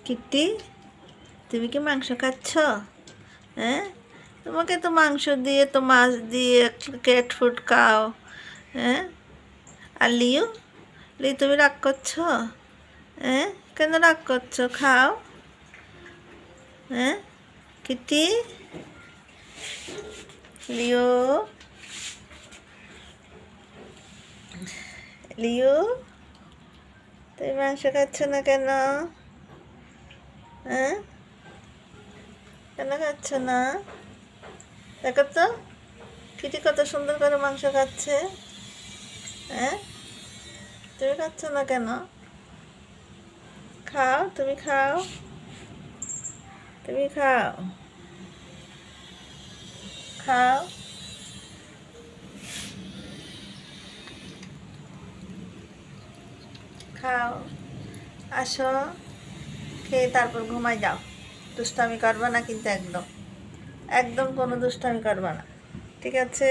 Kitty, তুমি কি মাংস খাচ্ছ? হ্যাঁ, তোমাকে তো মাংস দিয়ে তো মাছ দিয়ে ক্যাট ফুড খাও। হ্যাঁ, আর লিও, তুমি রাগ করছো? হ্যাঁ, কেন রাগ করছো? খাও। হ্যাঁ, কিট্টি, লিও, লিও, তুমি মাংস খাচ্ছ না কেন? হ্যাঁ, কেন খাচ্ছ না? দেখো তো, কিটি কত সুন্দর করে মাংস খাচ্ছে। হ্যাঁ, তুমি খাচ্ছ না কেন? খাও, তুমি খাও, তুমি খাও, খাও, খাও, আসো, খেয়ে তারপর ঘুমাই যাও। দুষ্টামি করবা না কিন্তু, একদম একদম কোনো দুষ্টামি করবা না, ঠিক আছে?